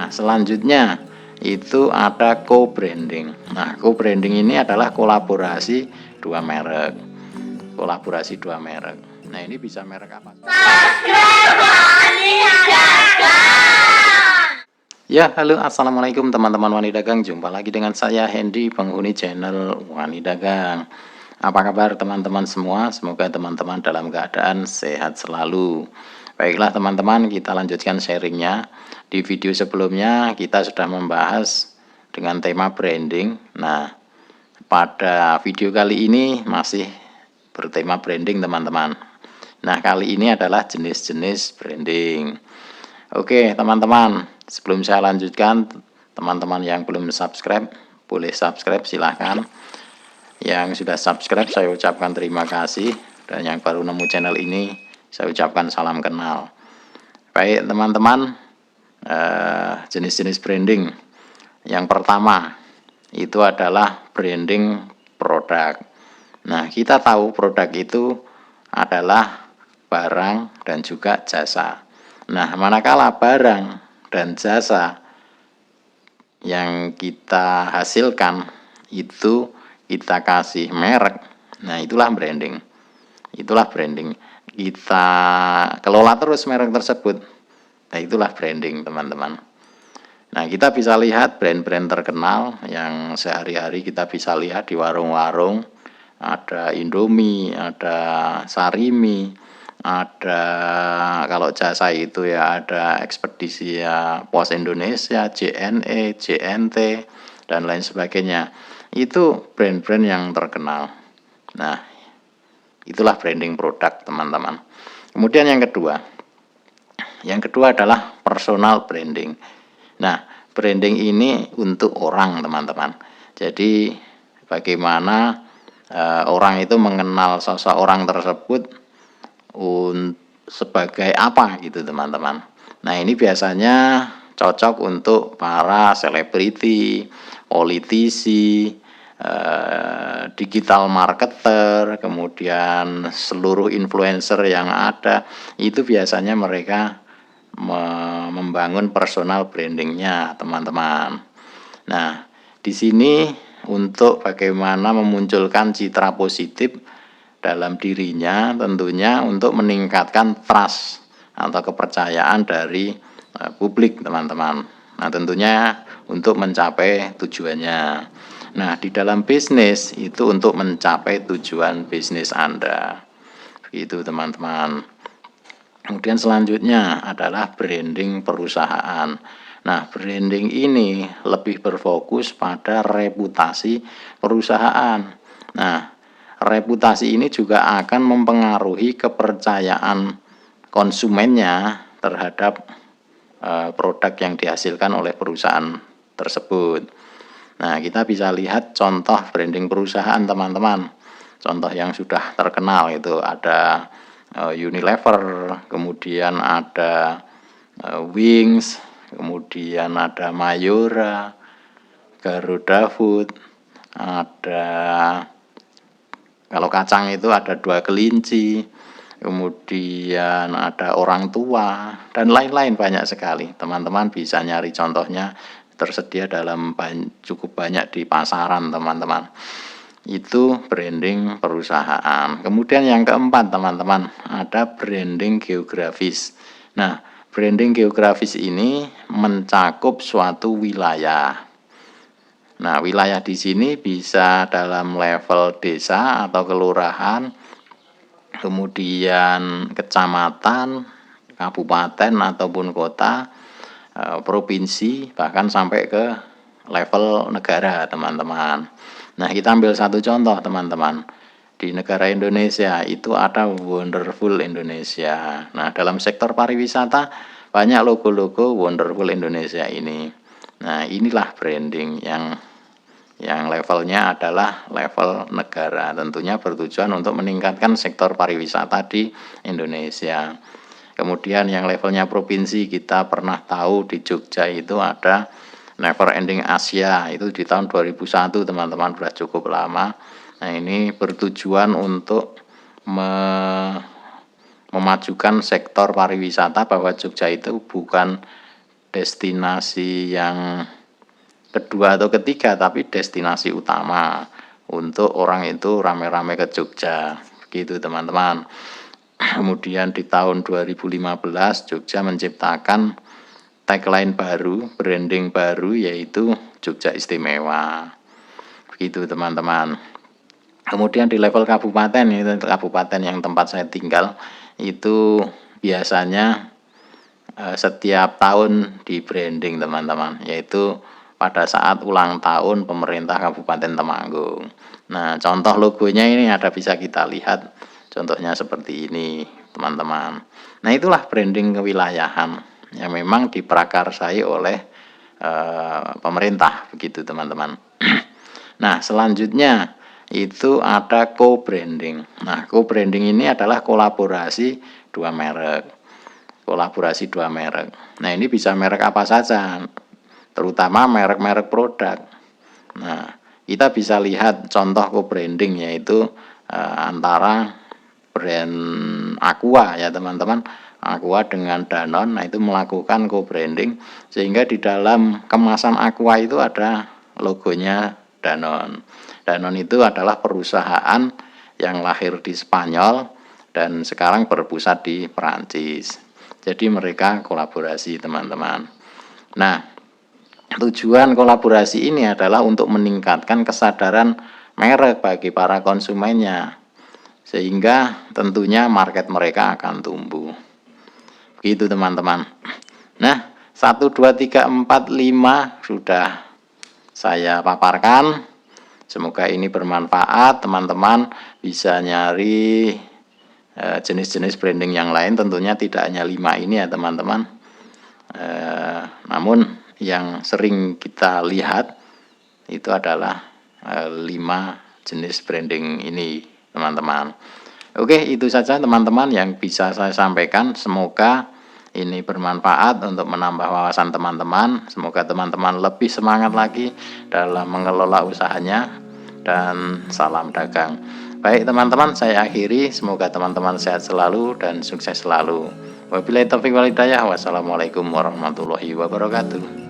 Nah, selanjutnya itu ada co-branding. Nah, co-branding ini adalah kolaborasi dua merek. Nah, ini bisa merek apa? Ya, halo, assalamualaikum teman-teman Wani Dagang. Jumpa lagi dengan saya Hendy, penghuni channel Wani Dagang. Apa kabar teman-teman semua? Semoga teman-teman dalam keadaan sehat selalu. Baiklah teman-teman, kita lanjutkan sharingnya. Di video sebelumnya kita sudah membahas dengan tema branding. Nah, pada video kali ini masih bertema branding teman-teman. Nah, kali ini adalah jenis-jenis branding. Oke teman-teman, sebelum saya lanjutkan, teman-teman yang belum subscribe boleh subscribe, silahkan. Yang sudah subscribe saya ucapkan terima kasih, dan yang baru nemu channel ini saya ucapkan salam kenal. Baik teman-teman, jenis-jenis branding. Yang pertama itu adalah branding produk. Nah, kita tahu produk itu adalah barang dan juga jasa. Nah, manakala barang dan jasa yang kita hasilkan itu kita kasih merek, nah itulah branding. Kita kelola terus merek tersebut, nah itulah branding teman-teman. Nah, kita bisa lihat brand-brand terkenal yang sehari-hari kita bisa lihat di warung-warung. Ada Indomie, ada Sarimi, ada kalau jasa itu ya ada Ekspedisi ya Pos Indonesia, JNE, JNT, dan lain sebagainya. Itu brand-brand yang terkenal. Nah, itulah branding produk teman-teman. Kemudian yang kedua adalah personal branding. Nah, branding ini untuk orang teman-teman. Jadi bagaimana orang itu mengenal seseorang tersebut sebagai apa gitu teman-teman. Nah, ini biasanya cocok untuk para selebriti, politisi, digital marketer, kemudian seluruh influencer yang ada. Itu biasanya mereka membangun personal brandingnya teman-teman. Nah, di sini untuk bagaimana memunculkan citra positif dalam dirinya, tentunya untuk meningkatkan trust atau kepercayaan dari publik teman-teman. Nah, tentunya untuk mencapai tujuannya. Nah, di dalam bisnis itu untuk mencapai tujuan bisnis Anda. Begitu teman-teman. Kemudian selanjutnya adalah branding perusahaan. Nah, branding ini lebih berfokus pada reputasi perusahaan. Nah, reputasi ini juga akan mempengaruhi kepercayaan konsumennya terhadap produk yang dihasilkan oleh perusahaan tersebut. Nah, kita bisa lihat contoh branding perusahaan teman-teman. Contoh yang sudah terkenal itu ada Unilever, kemudian ada Wings, kemudian ada Mayora, Garuda Food, ada kalau kacang itu ada Dua Kelinci, kemudian ada Orang Tua, dan lain-lain banyak sekali. Teman-teman bisa nyari contohnya, tersedia dalam cukup banyak di pasaran teman-teman. Itu branding perusahaan. Kemudian yang keempat teman-teman, ada branding geografis. Nah, branding geografis ini mencakup suatu wilayah. Nah, wilayah di sini bisa dalam level desa atau kelurahan, kemudian kecamatan, kabupaten ataupun kota, provinsi, bahkan sampai ke level negara teman-teman. Nah, kita ambil satu contoh teman-teman. Di negara Indonesia itu ada Wonderful Indonesia. Nah, dalam sektor pariwisata banyak logo-logo Wonderful Indonesia ini. Nah, inilah branding yang levelnya adalah level negara. Tentunya bertujuan untuk meningkatkan sektor pariwisata di Indonesia. Kemudian yang levelnya provinsi, kita pernah tahu di Jogja itu ada Never Ending Asia, itu di tahun 2001 teman-teman, sudah cukup lama. Nah, ini bertujuan untuk memajukan sektor pariwisata, bahwa Jogja itu bukan destinasi yang kedua atau ketiga, tapi destinasi utama untuk orang itu rame-rame ke Jogja, begitu teman-teman. Kemudian di tahun 2015 Jogja menciptakan tagline baru, branding baru, yaitu Jogja Istimewa, begitu teman-teman. Kemudian di level kabupaten, itu kabupaten yang tempat saya tinggal, itu biasanya setiap tahun di branding teman-teman, yaitu pada saat ulang tahun pemerintah Kabupaten Temanggung. Nah, contoh logonya ini ada, bisa kita lihat contohnya seperti ini teman-teman. Nah, itulah branding kewilayahan yang memang diprakarsai oleh pemerintah, begitu teman-teman. Nah, selanjutnya itu ada co-branding. Nah, co-branding ini adalah kolaborasi dua merek. Nah, ini bisa merek apa saja, terutama merek-merek produk. Nah, kita bisa lihat contoh co-branding, yaitu antara brand Aqua ya teman-teman, Aqua dengan Danone. Nah, itu melakukan co-branding, sehingga di dalam kemasan Aqua itu ada logonya Danone. Danone itu adalah perusahaan yang lahir di Spanyol dan sekarang berpusat di Perancis. Jadi mereka kolaborasi teman-teman. Nah, tujuan kolaborasi ini adalah untuk meningkatkan kesadaran merek bagi para konsumennya, sehingga tentunya market mereka akan tumbuh. Begitu teman-teman. Nah, 1, 2, 3, 4, 5 sudah saya paparkan. Semoga ini bermanfaat, teman-teman bisa nyari jenis-jenis branding yang lain, tentunya tidak hanya 5 ini ya teman-teman. Namun yang sering kita lihat itu adalah 5 jenis branding ini teman-teman. Oke, itu saja teman-teman yang bisa saya sampaikan. Semoga ini bermanfaat untuk menambah wawasan teman-teman. Semoga teman-teman lebih semangat lagi dalam mengelola usahanya, dan salam dagang. Baik teman-teman, saya akhiri. Semoga teman-teman sehat selalu dan sukses selalu. Wabillahi taufiq wal hidayah. Wassalamualaikum warahmatullahi wabarakatuh.